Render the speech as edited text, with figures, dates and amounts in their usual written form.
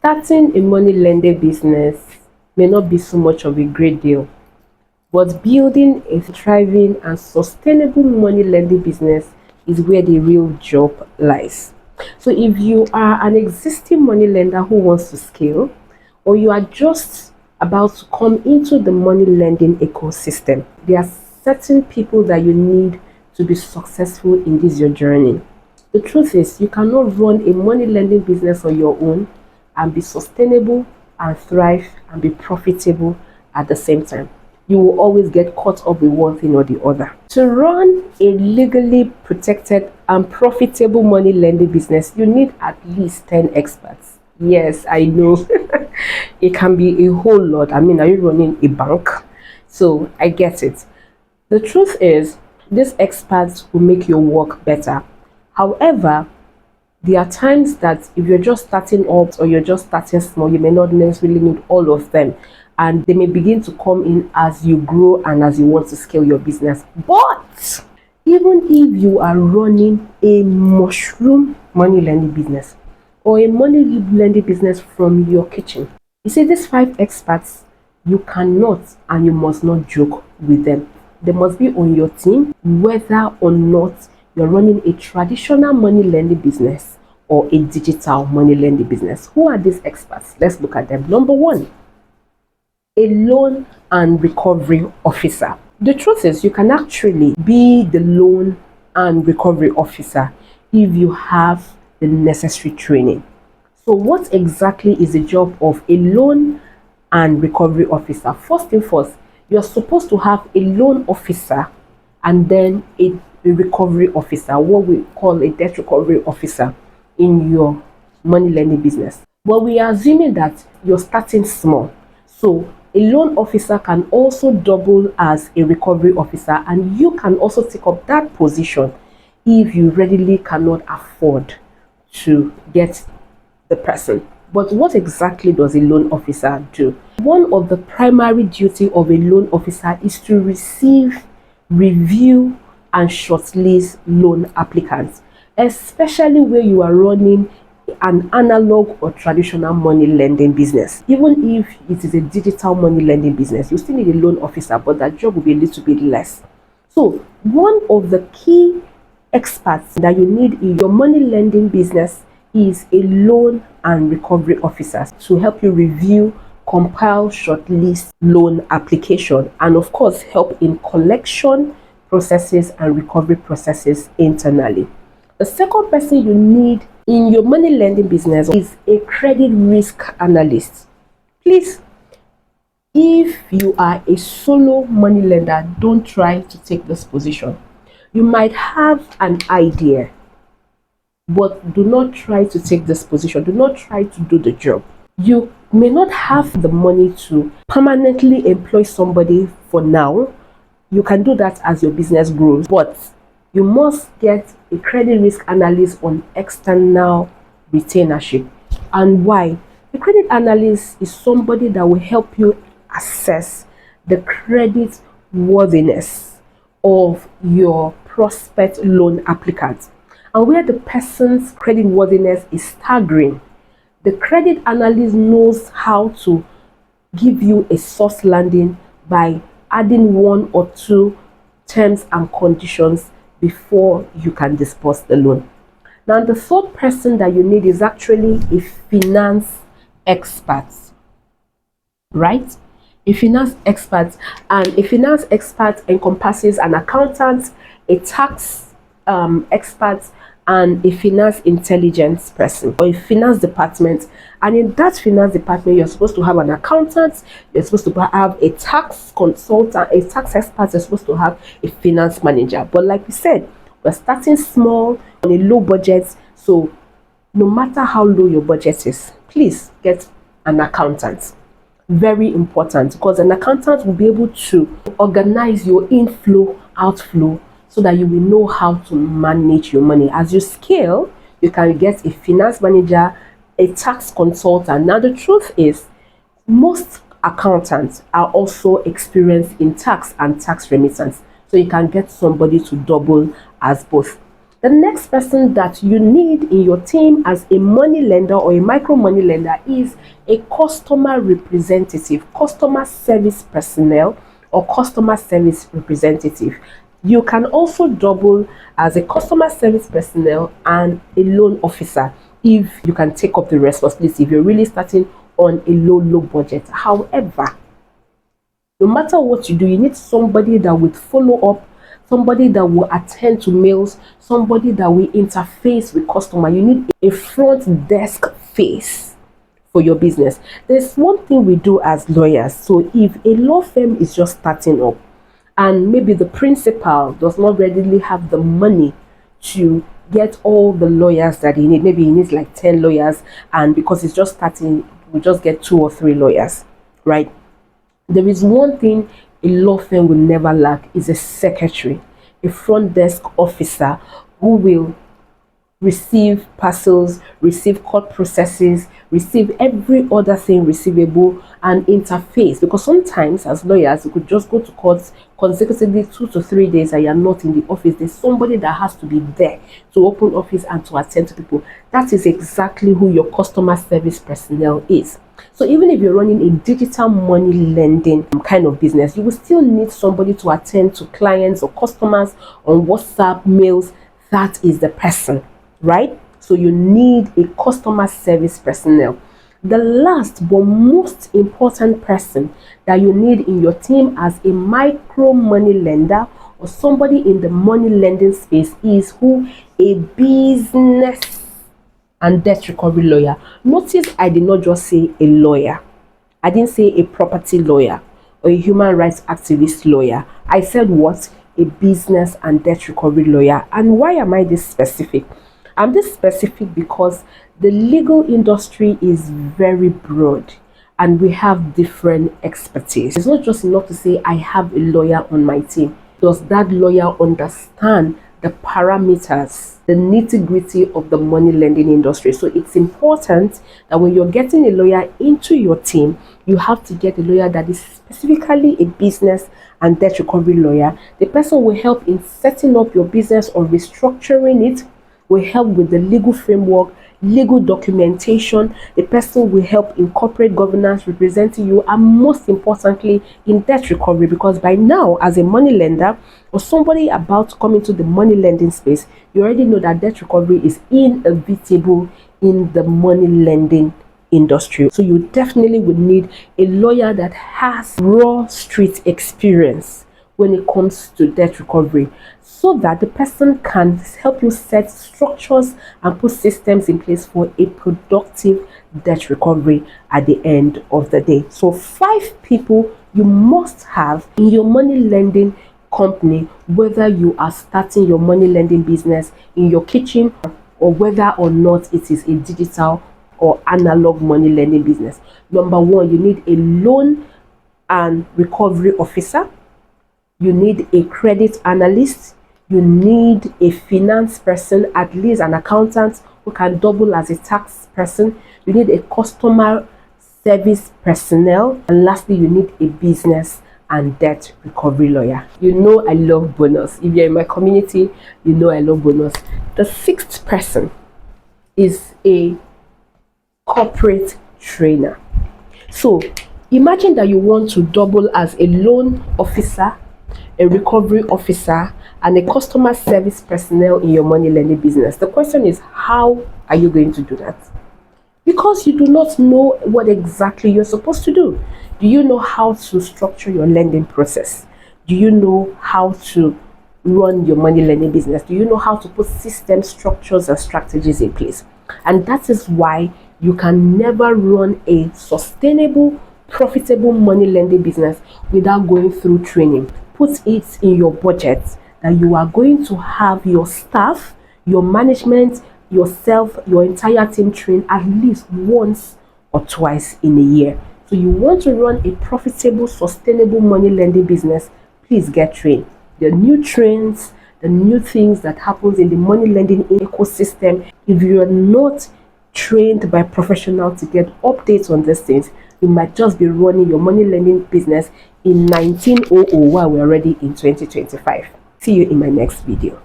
Starting a money lending business may not be so much of a great deal, but building a thriving and sustainable money lending business is where the real job lies. So, if you are an existing money lender who wants to scale, or you are just about to come into the money lending ecosystem, there are certain people that you need to be successful in this your journey. The truth is, you cannot run a money lending business on your own and be sustainable and thrive and be profitable at the same time. You will always get caught up with one thing or the other. To run a legally protected and profitable money lending business, you need at least 10 experts. Yes, I know. It can be a whole lot. I mean, are you running a bank? So I get it. The truth is, these experts will make your work better. However, there are times that if you're just starting up or you're just starting small, you may not necessarily need all of them, and they may begin to come in as you grow and as you want to scale your business. But even if you are running a mushroom money lending business or a money lending business from your kitchen, you see, these 5 experts, you cannot and you must not joke with them. They must be on your team, whether or not you're running a traditional money lending business or a digital money lending business. Who are these experts? Let's look at them. Number 1, a loan and recovery officer. The truth is, you can actually be the loan and recovery officer if you have the necessary training. So what exactly is the job of a loan and recovery officer? First thing first, you're supposed to have a loan officer and then a recovery officer, what we call a debt recovery officer in your money lending business. But we are assuming that you're starting small. So a loan officer can also double as a recovery officer, and you can also take up that position if you readily cannot afford to get the person. But what exactly does a loan officer do? One of the primary duty of a loan officer is to receive, review, and shortlist loan applicants, especially where you are running an analog or traditional money lending business. Even if it is a digital money lending business, you still need a loan officer, but that job will be a little bit less. So one of the key experts that you need in your money lending business is a loan and recovery officer to help you review, compile, shortlist loan application, and of course help in collection processes and recovery processes internally. The second person you need in your money lending business is a credit risk analyst. Please, if you are a solo money lender, don't try to take this position. You might have an idea, but do not try to take this position. Do not try to do the job. You may not have the money to permanently employ somebody for now. You can do that as your business grows, but you must get a credit risk analyst on external retainership. And why? The credit analyst is somebody that will help you assess the credit worthiness of your prospect loan applicant. And where the person's credit worthiness is staggering, the credit analyst knows how to give you a soft landing by adding 1 or 2 terms and conditions before you can disburse the loan. Now, the third person that you need is actually a finance expert, right? A finance expert, and a finance expert encompasses an accountant, a tax expert, and a finance intelligence person or a finance department. And in that finance department, you're supposed to have an accountant, you're supposed to have a tax consultant, a tax expert, you're supposed to have a finance manager. But like we said, we're starting small on a low budget, so no matter how low your budget is, please get an accountant. Very important, because an accountant will be able to organize your inflow, outflow, so that you will know how to manage your money. As you scale, you can get a finance manager, a tax consultant. Now, the truth is, most accountants are also experienced in tax and tax remittance. So you can get somebody to double as both. The next person that you need in your team as a money lender or a micro money lender is a customer representative, customer service personnel, or customer service representative. You can also double as a customer service personnel and a loan officer if you can take up the responsibility, if you're really starting on a low budget. However, no matter what you do, you need somebody that will follow up, somebody that will attend to mails, somebody that will interface with customer. You need a front desk face for your business. There's one thing we do as lawyers. So if a law firm is just starting up and maybe the principal does not readily have the money to get all the lawyers that he needs, maybe he needs like 10 lawyers, and because he's just starting, we just get 2 or 3 lawyers, right? There is one thing a law firm will never lack is a secretary, a front desk officer who will receive parcels, receive court processes, receive every other thing receivable, and interface. Because sometimes as lawyers, you could just go to court consecutively 2 to 3 days and you're not in the office. There's somebody that has to be there to open office and to attend to people. That is exactly who your customer service personnel is. So even if you're running a digital money lending kind of business, you will still need somebody to attend to clients or customers on WhatsApp, mails. That is the person, right? So you need a customer service personnel. The last but most important person that you need in your team as a micro money lender or somebody in the money lending space is who? A business and debt recovery lawyer. Notice I did not just say a lawyer. I didn't say a property lawyer or a human rights activist lawyer. I said what? A business and debt recovery lawyer. And why am I this specific? I'm this specific because the legal industry is very broad and we have different expertise. It's not just enough to say I have a lawyer on my team. Does that lawyer understand the parameters, the nitty-gritty of the money lending industry? So it's important that when you're getting a lawyer into your team, you have to get a lawyer that is specifically a business and debt recovery lawyer. The person will help in setting up your business or restructuring it, will help with the legal framework, legal documentation. The person will help in corporate governance, representing you, and most importantly in debt recovery, because by now as a money lender or somebody about to come into the money lending space, you already know that debt recovery is inevitable in the money lending industry. So you definitely would need a lawyer that has raw street experience when it comes to debt recovery, so that the person can help you set structures and put systems in place for a productive debt recovery at the end of the day. So 5 people you must have in your money lending company, whether you are starting your money lending business in your kitchen or whether or not it is a digital or analog money lending business. Number 1, you need a loan and recovery officer. You need a credit analyst. You need a finance person, at least an accountant who can double as a tax person. You need a customer service personnel. And lastly, you need a business and debt recovery lawyer. You know I love bonus. If you're in my community, you know I love bonus. The 6th person is a corporate trainer. So imagine that you want to double as a loan officer, a recovery officer, and a customer service personnel in your money lending business. The question is, how are you going to do that? Because you do not know what exactly you're supposed to do. Do you know how to structure your lending process? Do you know how to run your money lending business? Do you know how to put system structures and strategies in place? And that is why you can never run a sustainable, profitable money lending business without going through training. Put it in your budget that you are going to have your staff, your management, yourself, your entire team trained at least once or twice in a year. So you want to run a profitable, sustainable money lending business, please get trained. The new trends, the new things that happens in the money lending ecosystem, if you are not trained by professionals to get updates on these things, you might just be running your money lending business in 1900 while we're already in 2025. See you in my next video.